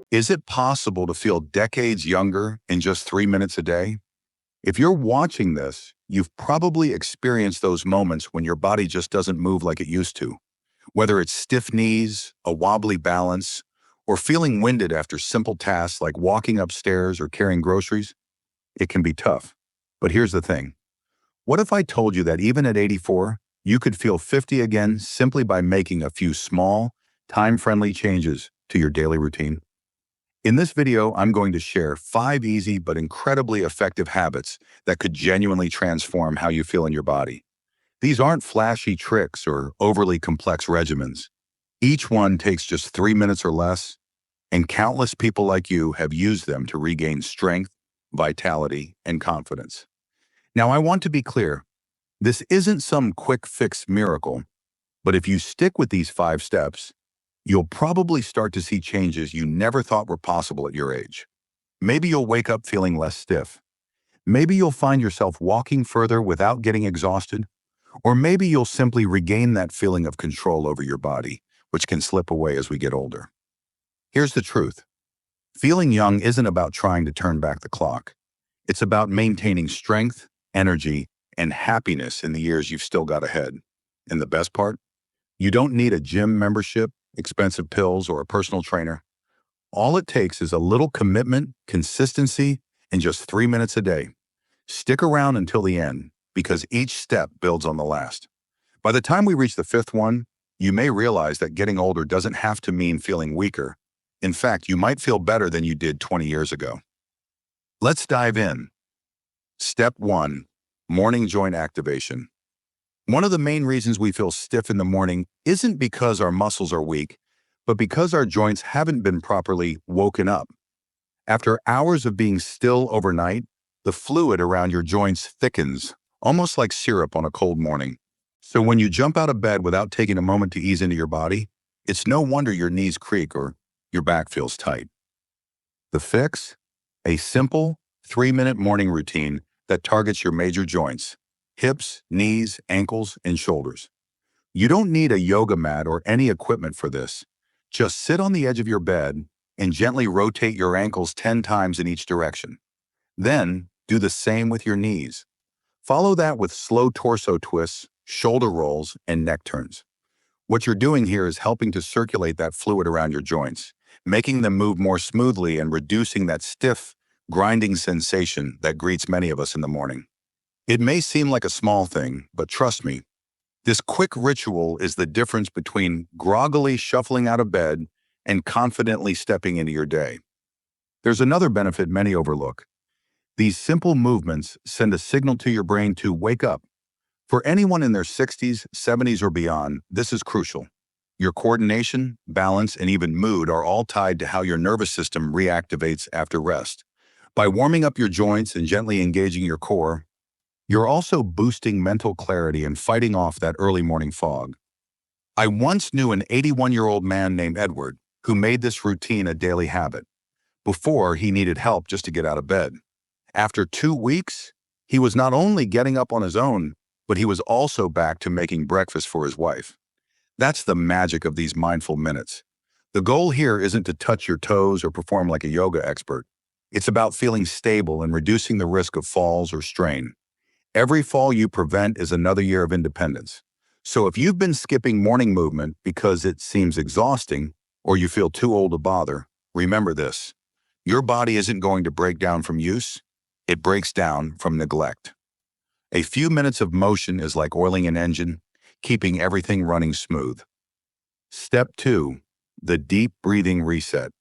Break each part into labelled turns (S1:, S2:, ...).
S1: Is it possible to feel decades younger in just 3 minutes a day? If you're watching this, you've probably experienced those moments when your body just doesn't move like it used to. Whether it's stiff knees, a wobbly balance, or feeling winded after simple tasks like walking upstairs or carrying groceries, it can be tough. But here's the thing. What if I told you that even at 84, you could feel 50 again simply by making a few small, time-friendly changes to your daily routine? In this video, I'm going to share 5 easy but incredibly effective habits that could genuinely transform how you feel in your body. These aren't flashy tricks or overly complex regimens. Each one takes just 3 minutes or less, and countless people like you have used them to regain strength, vitality, and confidence. Now, I want to be clear. This isn't some quick fix miracle, but if you stick with these 5 steps, you'll probably start to see changes you never thought were possible at your age. Maybe you'll wake up feeling less stiff. Maybe you'll find yourself walking further without getting exhausted. Or maybe you'll simply regain that feeling of control over your body, which can slip away as we get older. Here's the truth. Feeling young isn't about trying to turn back the clock. It's about maintaining strength, energy, and happiness in the years you've still got ahead. And the best part? You don't need a gym membership, expensive pills, or a personal trainer. All it takes is a little commitment, consistency, and just 3 minutes a day. Stick around until the end, because each step builds on the last. By the time we reach the 5th one, you may realize that getting older doesn't have to mean feeling weaker. In fact, you might feel better than you did 20 years ago. Let's dive in. Step 1. Morning joint activation. One of the main reasons we feel stiff in the morning isn't because our muscles are weak, but because our joints haven't been properly woken up. After hours of being still overnight, the fluid around your joints thickens, almost like syrup on a cold morning. So when you jump out of bed without taking a moment to ease into your body, it's no wonder your knees creak or your back feels tight. The fix? A simple 3-minute morning routine that targets your major joints: hips, knees, ankles, and shoulders. You don't need a yoga mat or any equipment for this. Just sit on the edge of your bed and gently rotate your ankles 10 times in each direction. Then, do the same with your knees. Follow that with slow torso twists, shoulder rolls, and neck turns. What you're doing here is helping to circulate that fluid around your joints, making them move more smoothly and reducing that stiff, grinding sensation that greets many of us in the morning. It may seem like a small thing, but trust me, this quick ritual is the difference between groggily shuffling out of bed and confidently stepping into your day. There's another benefit many overlook. These simple movements send a signal to your brain to wake up. For anyone in their 60s, 70s, or beyond, this is crucial. Your coordination, balance, and even mood are all tied to how your nervous system reactivates after rest. By warming up your joints and gently engaging your core, you're also boosting mental clarity and fighting off that early morning fog. I once knew an 81-year-old man named Edward who made this routine a daily habit. Before, he needed help just to get out of bed. After 2 weeks, he was not only getting up on his own, but he was also back to making breakfast for his wife. That's the magic of these mindful minutes. The goal here isn't to touch your toes or perform like a yoga expert. It's about feeling stable and reducing the risk of falls or strain. Every fall you prevent is another year of independence. So if you've been skipping morning movement because it seems exhausting or you feel too old to bother, remember this. Your body isn't going to break down from use. It breaks down from neglect. A few minutes of motion is like oiling an engine, keeping everything running smooth. Step 2. The deep breathing reset.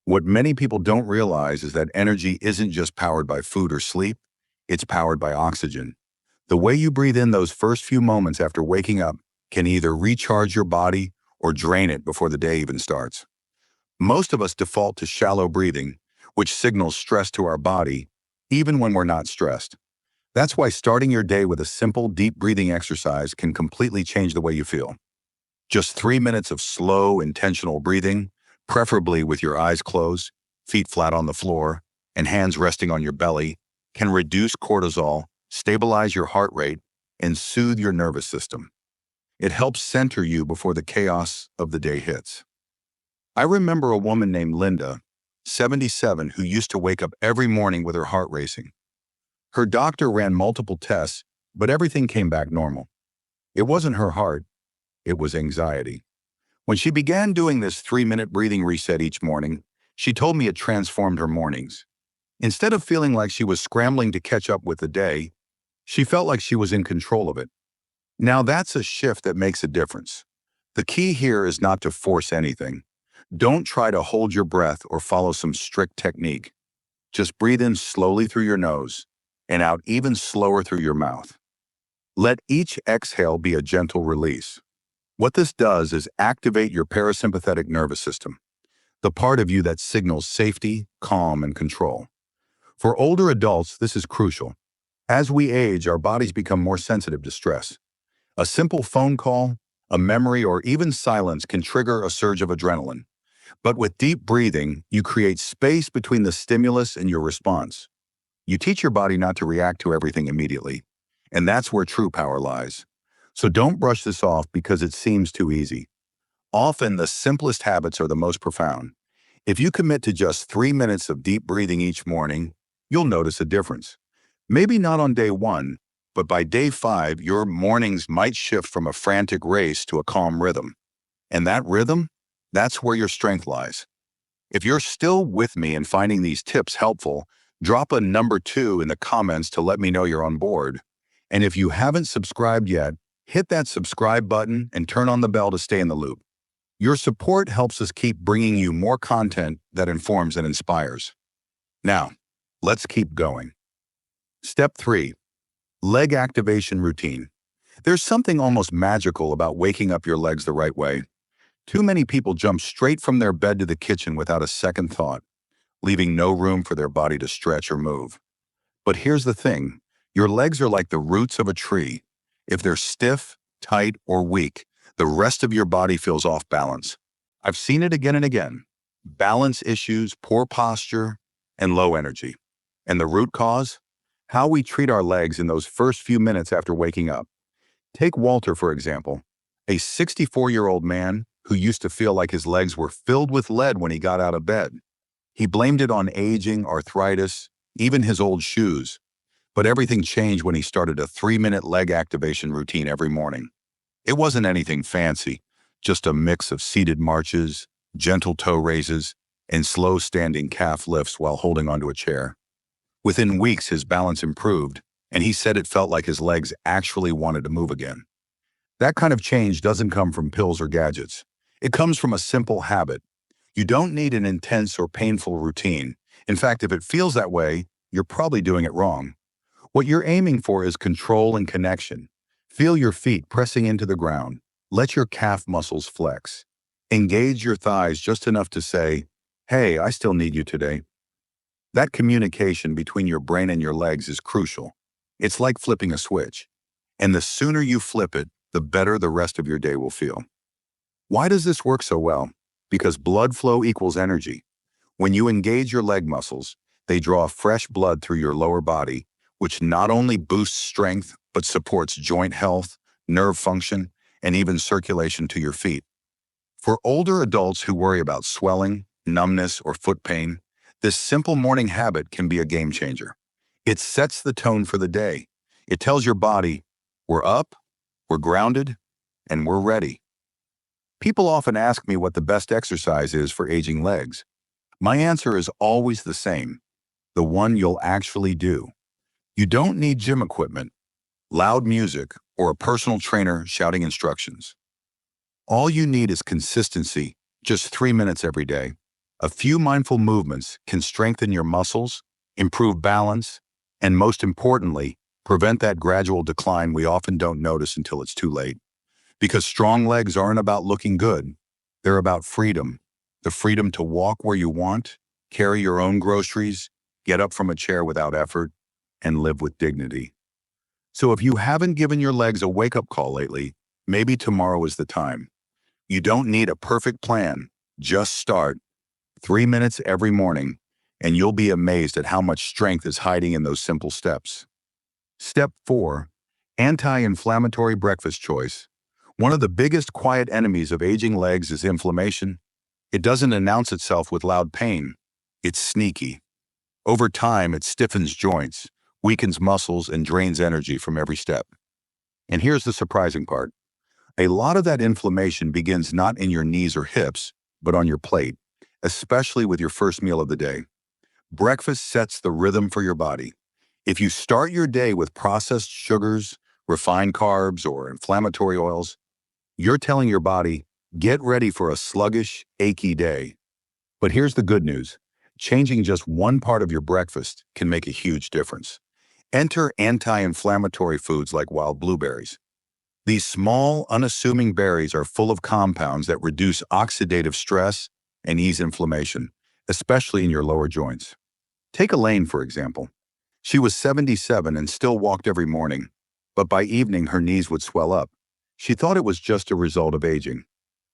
S1: What many people don't realize is that energy isn't just powered by food or sleep, it's powered by oxygen. The way you breathe in those first few moments after waking up can either recharge your body or drain it before the day even starts. Most of us default to shallow breathing, which signals stress to our body, even when we're not stressed. That's why starting your day with a simple, deep breathing exercise can completely change the way you feel. Just 3 minutes of slow, intentional breathing, preferably with your eyes closed, feet flat on the floor, and hands resting on your belly, can reduce cortisol, stabilize your heart rate, and soothe your nervous system. It helps center you before the chaos of the day hits. I remember a woman named Linda. 77, who used to wake up every morning with her heart racing. Her doctor ran multiple tests, but everything came back normal. It wasn't her heart, it was anxiety. When she began doing this 3-minute breathing reset each morning, she told me it transformed her mornings. Instead of feeling like she was scrambling to catch up with the day, she felt like she was in control of it. Now that's a shift that makes a difference. The key here is not to force anything. Don't try to hold your breath or follow some strict technique. Just breathe in slowly through your nose and out even slower through your mouth. Let each exhale be a gentle release. What this does is activate your parasympathetic nervous system, the part of you that signals safety, calm, and control. For older adults, this is crucial. As we age, our bodies become more sensitive to stress. A simple phone call, a memory, or even silence can trigger a surge of adrenaline. But with deep breathing, you create space between the stimulus and your response. You teach your body not to react to everything immediately, and that's where true power lies. So don't brush this off because it seems too easy. Often, the simplest habits are the most profound. If you commit to just 3 minutes of deep breathing each morning, you'll notice a difference. Maybe not on day 1, but by day 5, your mornings might shift from a frantic race to a calm rhythm. And that rhythm, that's where your strength lies. If you're still with me and finding these tips helpful, drop a number 2 in the comments to let me know you're on board. And if you haven't subscribed yet, hit that subscribe button and turn on the bell to stay in the loop. Your support helps us keep bringing you more content that informs and inspires. Now, let's keep going. Step 3. Leg activation routine. There's something almost magical about waking up your legs the right way. Too many people jump straight from their bed to the kitchen without a second thought, leaving no room for their body to stretch or move. But here's the thing. Your legs are like the roots of a tree. If they're stiff, tight, or weak, the rest of your body feels off balance. I've seen it again and again. Balance issues, poor posture, and low energy. And the root cause? How we treat our legs in those first few minutes after waking up. Take Walter, for example, a 64-year-old man who used to feel like his legs were filled with lead when he got out of bed. He blamed it on aging, arthritis, even his old shoes. But everything changed when he started a 3-minute leg activation routine every morning. It wasn't anything fancy, just a mix of seated marches, gentle toe raises, and slow standing calf lifts while holding onto a chair. Within weeks, his balance improved, and he said it felt like his legs actually wanted to move again. That kind of change doesn't come from pills or gadgets. It comes from a simple habit. You don't need an intense or painful routine. In fact, if it feels that way, you're probably doing it wrong. What you're aiming for is control and connection. Feel your feet pressing into the ground. Let your calf muscles flex. Engage your thighs just enough to say, "Hey, I still need you today." That communication between your brain and your legs is crucial. It's like flipping a switch. And the sooner you flip it, the better the rest of your day will feel. Why does this work so well? Because blood flow equals energy. When you engage your leg muscles, they draw fresh blood through your lower body, which not only boosts strength, but supports joint health, nerve function, and even circulation to your feet. For older adults who worry about swelling, numbness, or foot pain, this simple morning habit can be a game changer. It sets the tone for the day. It tells your body, we're up, we're grounded, and we're ready. People often ask me what the best exercise is for aging legs. My answer is always the same, the one you'll actually do. You don't need gym equipment, loud music, or a personal trainer shouting instructions. All you need is consistency, just 3 minutes every day. A few mindful movements can strengthen your muscles, improve balance, and most importantly, prevent that gradual decline we often don't notice until it's too late. Because strong legs aren't about looking good, they're about freedom. The freedom to walk where you want, carry your own groceries, get up from a chair without effort, and live with dignity. So if you haven't given your legs a wake-up call lately, maybe tomorrow is the time. You don't need a perfect plan. Just start. 3 minutes every morning, and you'll be amazed at how much strength is hiding in those simple steps. Step 4. Anti-inflammatory breakfast choice. One of the biggest quiet enemies of aging legs is inflammation. It doesn't announce itself with loud pain. It's sneaky. Over time, it stiffens joints, weakens muscles, and drains energy from every step. And here's the surprising part. A lot of that inflammation begins not in your knees or hips, but on your plate, especially with your first meal of the day. Breakfast sets the rhythm for your body. If you start your day with processed sugars, refined carbs, or inflammatory oils, you're telling your body, get ready for a sluggish, achy day. But here's the good news. Changing just one part of your breakfast can make a huge difference. Enter anti-inflammatory foods like wild blueberries. These small, unassuming berries are full of compounds that reduce oxidative stress and ease inflammation, especially in your lower joints. Take Elaine, for example. She was 77 and still walked every morning, but by evening her knees would swell up. She thought it was just a result of aging.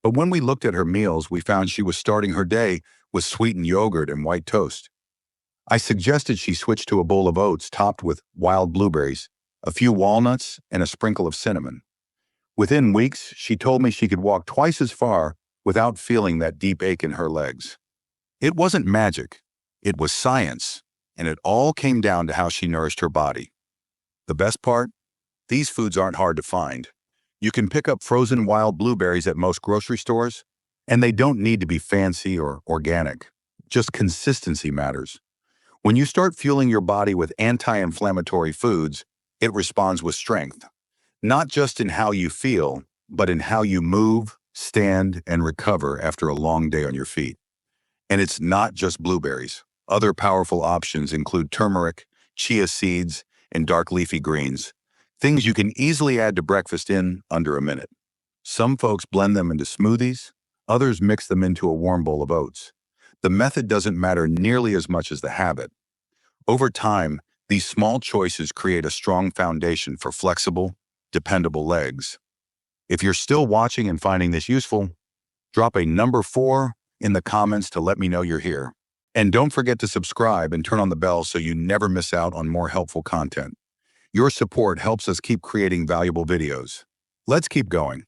S1: But when we looked at her meals, we found she was starting her day with sweetened yogurt and white toast. I suggested she switch to a bowl of oats topped with wild blueberries, a few walnuts, and a sprinkle of cinnamon. Within weeks, she told me she could walk twice as far without feeling that deep ache in her legs. It wasn't magic. It was science, and it all came down to how she nourished her body. The best part? These foods aren't hard to find. You can pick up frozen wild blueberries at most grocery stores, and they don't need to be fancy or organic. Just consistency matters. When you start fueling your body with anti-inflammatory foods, it responds with strength, not just in how you feel, but in how you move, stand, and recover after a long day on your feet. And it's not just blueberries. Other powerful options include turmeric, chia seeds, and dark leafy greens, things you can easily add to breakfast in under a minute. Some folks blend them into smoothies, others mix them into a warm bowl of oats. The method doesn't matter nearly as much as the habit. Over time, these small choices create a strong foundation for flexible, dependable legs. If you're still watching and finding this useful, drop a number 4 in the comments to let me know you're here. And don't forget to subscribe and turn on the bell so you never miss out on more helpful content. Your support helps us keep creating valuable videos. Let's keep going.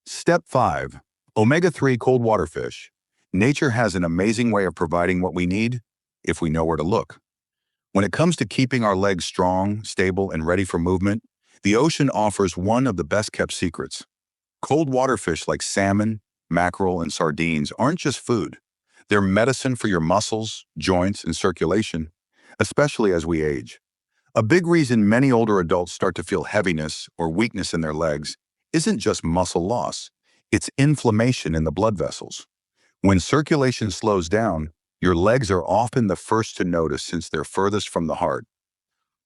S1: Step 5. Omega-3 cold water fish. Nature has an amazing way of providing what we need if we know where to look. When it comes to keeping our legs strong, stable, and ready for movement, the ocean offers one of the best-kept secrets. Cold water fish like salmon, mackerel, and sardines aren't just food. They're medicine for your muscles, joints, and circulation, especially as we age. A big reason many older adults start to feel heaviness or weakness in their legs isn't just muscle loss, it's inflammation in the blood vessels. When circulation slows down, your legs are often the first to notice since they're furthest from the heart.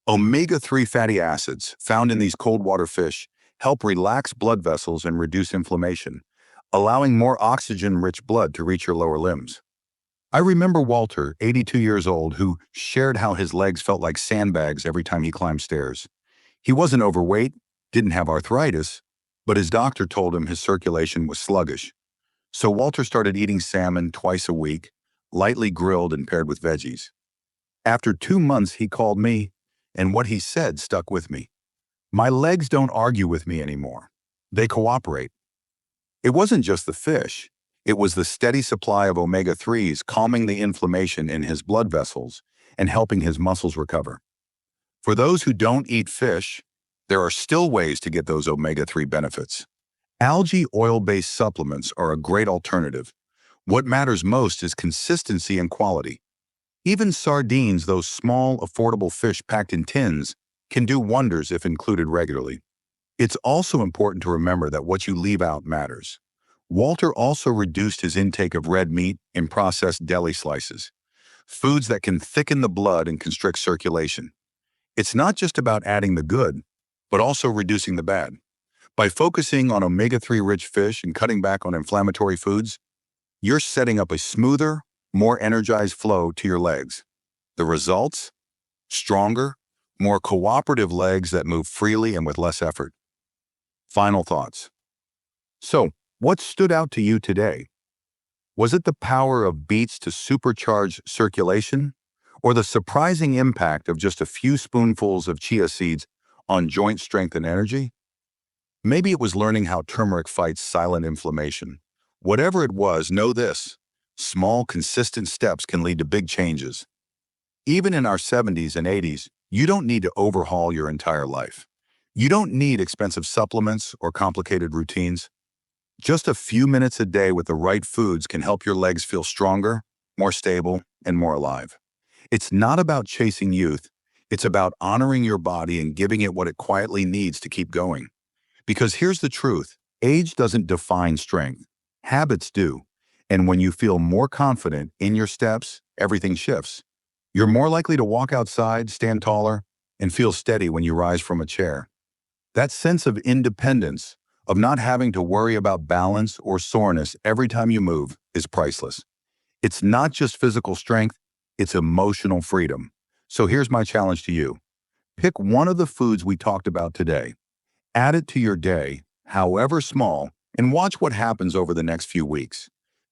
S1: Omega-3 fatty acids, found in these cold water fish, help relax blood vessels and reduce inflammation, allowing more oxygen-rich blood to reach your lower limbs. I remember Walter, 82 years old, who shared how his legs felt like sandbags every time he climbed stairs. He wasn't overweight, didn't have arthritis, but his doctor told him his circulation was sluggish. So Walter started eating salmon twice a week, lightly grilled and paired with veggies. After 2 months, he called me, and what he said stuck with me. My legs don't argue with me anymore. They cooperate. It wasn't just the fish. It was the steady supply of omega-3s calming the inflammation in his blood vessels and helping his muscles recover. For those who don't eat fish, there are still ways to get those omega-3 benefits. Algae oil-based supplements are a great alternative. What matters most is consistency and quality. Even sardines, those small, affordable fish packed in tins, can do wonders if included regularly. It's also important to remember that what you leave out matters. Walter also reduced his intake of red meat and processed deli slices, foods that can thicken the blood and constrict circulation. It's not just about adding the good, but also reducing the bad. By focusing on omega-3 rich fish and cutting back on inflammatory foods, you're setting up a smoother, more energized flow to your legs. The results? Stronger, more cooperative legs that move freely and with less effort. Final thoughts. So, what stood out to you today? Was it the power of beets to supercharge circulation, or the surprising impact of just a few spoonfuls of chia seeds on joint strength and energy? Maybe it was learning how turmeric fights silent inflammation. Whatever it was, know this: Small, consistent steps can lead to big changes. Even in our 70s and 80s, you don't need to overhaul your entire life. You don't need expensive supplements or complicated routines. Just a few minutes a day with the right foods can help your legs feel stronger, more stable, and more alive. It's not about chasing youth. It's about honoring your body and giving it what it quietly needs to keep going. Because here's the truth, age doesn't define strength. Habits do. And when you feel more confident in your steps, everything shifts. You're more likely to walk outside, stand taller, and feel steady when you rise from a chair. That sense of independence, of not having to worry about balance or soreness every time you move, is priceless. It's not just physical strength, it's emotional freedom. So here's my challenge to you. Pick one of the foods we talked about today. Add it to your day, however small, and watch what happens over the next few weeks.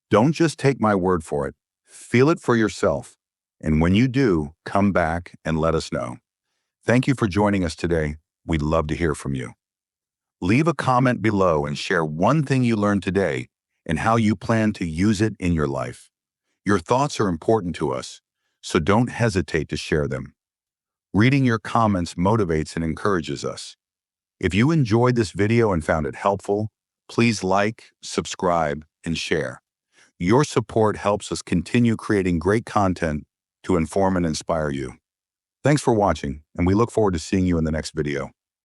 S1: Don't just take my word for it. Feel it for yourself. And when you do, come back and let us know. Thank you for joining us today. We'd love to hear from you. Leave a comment below and share one thing you learned today and how you plan to use it in your life. Your thoughts are important to us, so don't hesitate to share them. Reading your comments motivates and encourages us. If you enjoyed this video and found it helpful, please like, subscribe, and share. Your support helps us continue creating great content to inform and inspire you. Thanks for watching, and we look forward to seeing you in the next video.